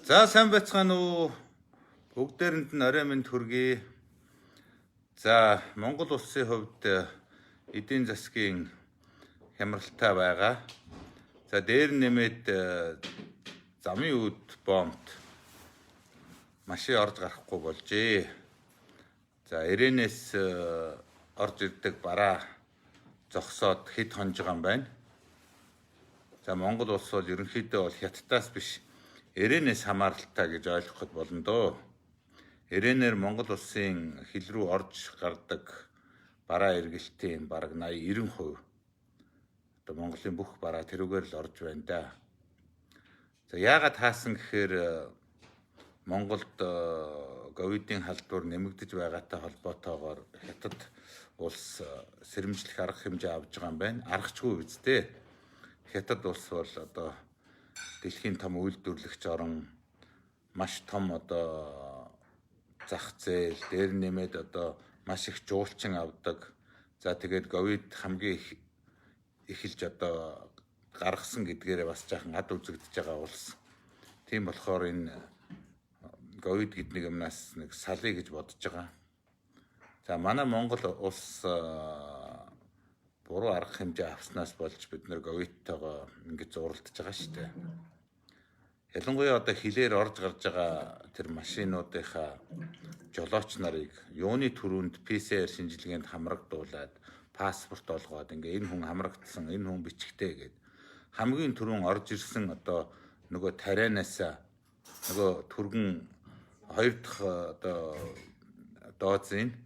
За сайн байцгаана уу? Бүгдээрэнд нь орой минь хүргэе. За Монгол улсын хувьд эдийн засгийн хямралтай байгаа. За дээр нэмээд замын үд бомбт машин орж гарахгүй болжээ. За ирээнээс орж ирдэг бараа зогсоод хэд хонж байгаа юм байна. За Монгол улс бол ерөнхийдөө бол хятадаас биш ирээнээс хамааралтай гэж ойлгоход болно доо. Ирээнээр Монгол улсын хил рүү орж гардаг бараа эргэлтийн бараг 80-90% одоо Монголын бүх бараа тэрүүгээр л орж байна да. За яагаад хаасан гэхээр Монголд ковидын халдвар нэмэгдэж байгаатай холбоотойгоор хятад улс сэрэмжлэх арга хэмжээ авж байгаа юм байна. Аргачгүй үстэй. Хятад улс бол одоо дэлхийн том үйлдвэрлэгч орон маш том одоо зах зээл дээр нэмээд одоо маш их жуулчин авдаг. За тэгээд ковид хамгийн их эхэлж одоо гаргасан гэдгээрээ бас жаахан ад үзэгдэж байгаа улс. Тийм болохоор энэ ковид гэднийг юмнаас нэг салъя гэж бодож байгаа. За манай Монгол улс буруу арга хэмжээ авснаас болж бид нэр ковидтойгоо ингэж зуралдаж байгаа шүү дээ. Ялангуяа одоо хилээр орж гарч байгаа тэр машинуудынхаа жолооч нарыг юуны түрүүнд PCR шинжилгээнд хамрагдуулаад паспорт олгоод ингээ энэ хүн хамрагдсан, энэ хүн бичгтэй гээд хамгийн түрүүн орж ирсэн одоо нөгөө тарианаас нөгөө түргэн хоёр дахь одоо дозын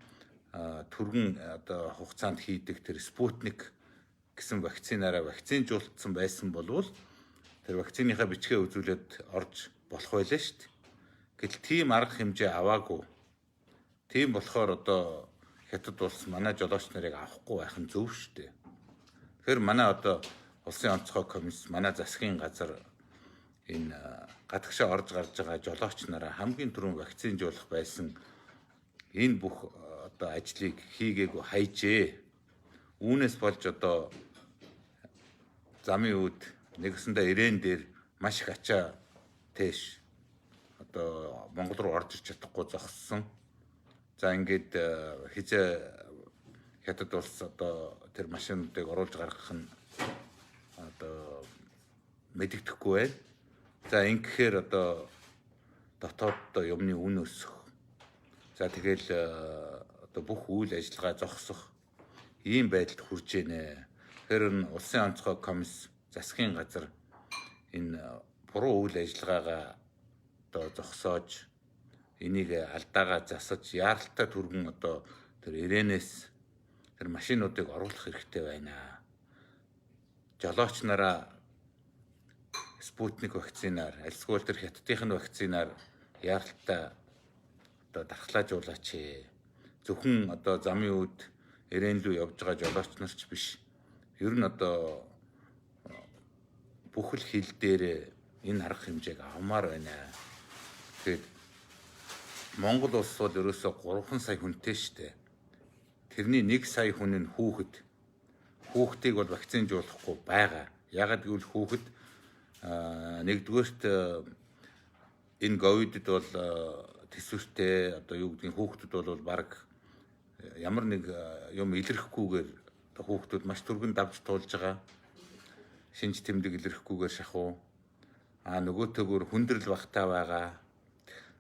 түргэн одоо хугацаанд хийдэг тэр Спутник гэсэн вакцинаараа вакцинжуулсан байсан болвол тэр вакциныхаа бичгээ үзүүлээд орж болох байлаа шүү дээ. Гэтэл тийм арга хэмжээ аваагүй. Тийм болохоор одоо хятад улс манай жолооч нарыг авахгүй байх нь зөв шүү дээ. Тэгэхээр манай одоо улсын онцгой комисс, манай засгийн газар энэ гадагшаа орж гарч байгаа жолооч нараа хамгийн түрүүн вакцинжуулах байсан энэ бүх одоо ажлыг хийгээгүй хайжээ. Үүнээс болж одоо замын үд нэгсэндээ ирээн дээр маш их ачаа тэш одоо Монгол руу орж ир чадахгүй зогссон. За ингээд хизээ хятад улс одоо тэр машинуудыг оруулж гаргах нь одоо мэдэгдэхгүй байна. За ингэхээр одоо дотоод юмны үн өсөх. За тэгэл одоо бүх үйл ажиллагаа зогсох ийм байдалд хүрч ийнэ. Тэгэхээр энэ улсын онцгой комисс засгийн газар энэ буруу үйл ажиллагаагаа одоо зогсоож энийг алдаагаа засаж яаралтай түргэн одоо тэр ирээнээс тэр машинуудыг оруулах хэрэгтэй байна. Жолооч нараа Спутник вакцинаар, альсгүй тэр хятадын вакцинаар яаралтай одоо дархлаажуулаач. Зөвхөн одоо замын үд ирээн рүү явж байгаа жолооч нар ч биш. Ер нь одоо бүх л хил дээр энэ арга хэмжээг авмаар байна. Тэгээд Монгол улс бол ерөөсөө 3 сая хүнтэй штэ. Тэрний 1 сая хүн нь хүүхдийг бол вакцинжуулахгүй байгаа. Ягаад гэвэл хүүхэд нэгдүгээрт энэ ковидд бол төсвөртэй одоо юу гэдгийг хүүхдүүд бол баг ямар нэг юм илэрхгүйгээр хүүхдүүд маш түргэн давж туулж байгаа. Шинж тэмдэг илэрхгүйгээр шахуу. Нөгөөтэйгөр хүндрэл багтаа байгаа.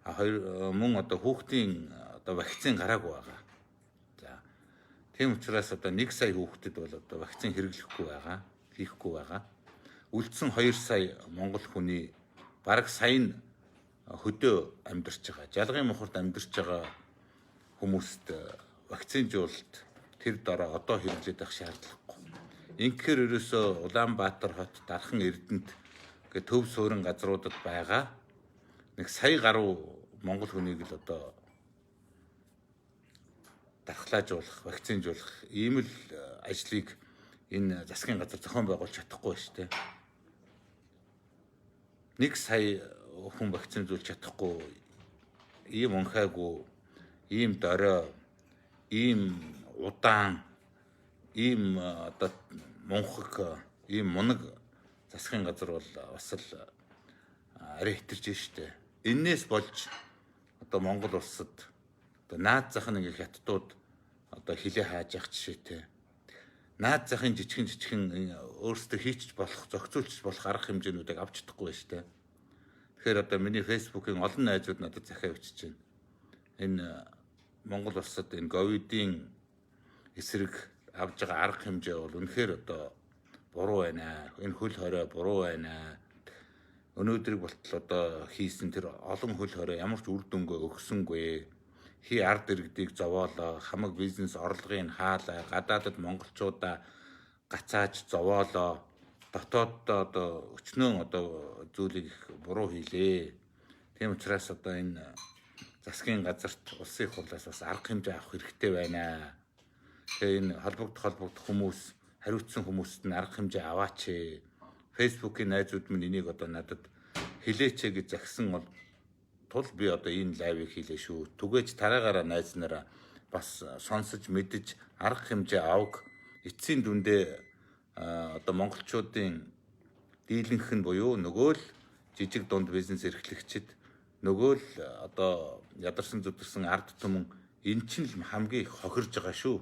Мөн одоо хүүхдийн одоо вакцин гараагүй байгаа. За тийм учраас одоо 1 сая хүүхдэд бол одоо вакцин хэрэглэхгүй байгаа, хийхгүй байгаа. Үлдсэн 2 сая монгол хүний бараг сая нь хөдөө амьдарч байгаа. Жалгын мохорт амьдарч байгаа хүмүүст вакцинжуулалт тэр дараа одоо хэрэглээд байх шаардлагагүй. Ингэхээр ерөөсөө Улаанбаатар хот, Дархан Эрдэнэт гэх төв суурин газруудад байгаа нэг сая гаруй монгол хүнийг л одоо дархлаажуулах, вакцинжуулах ийм л ажлыг энэ засгийн газар зохион байгуулж чадахгүй шүү дээ. 1 сая хүн вакцинжуулж чадахгүй ийм унхаагүй, ийм дорой, ийм удаан, ийм одоо мунхаг, ийм мунаг засгийн газар бол бас л арай хэтэрч штэ. Эннээс болж одоо Монгол улсад одоо наад зах нь ингээ хятадууд одоо хилээ хааж явах жишээтэй. Наад захын жижигхэн өөрсдөө хийчих болох, зохицуулчих болох арга хэмжээнүүдийг авч чадахгүй байна штэ. Тэгэхээр одоо миний фэйсбүүкийн олон найзууд надад захиа өчөж байна. Энэ Монгол улсад энэ ковидын эсрэг авж байгаа арга хэмжээ бол үнэхээр одоо буруу байна. Энэ хөл хорой буруу байна. Өнөөдрийг болтол одоо хийсэн тэр олон хөл хорой ямар ч үр дүнгээ өгсөнгүй. Хий ард иргэдийг зовоолоо, хамаг бизнес орлогыг хаалаа, гадаадд монголчуудаа гацааж зовоолоо, дотооддоо одоо өчнөө одоо зүйлийг буруу хийлээ. Тийм учраас одоо энэ засгийн газарт улсын хурлаас бас арга хэмжээ авах хэрэгтэй байна. Тэгээ энэ холбогдох хүмүүс, хариуцсан хүмүүст нь арга хэмжээ аваач. Фэйсбүүкийн найзууд минь энийг одоо надад хэлээч гэж загсан бол тул би одоо энэ лайвыг хийлээ шүү. Түгээж тараагаараа найз нараа бас сонсож мэдэж арга хэмжээ авах эцсийн дүндээ одоо монголчуудын дийлэнх нь буюу нөгөө л жижиг дунд бизнес эрхлэгчид нөгөө л одоо ядарсан зүдэрсэн ард түмэн эн чинь л хамгийн их хохирж байгаа шүү.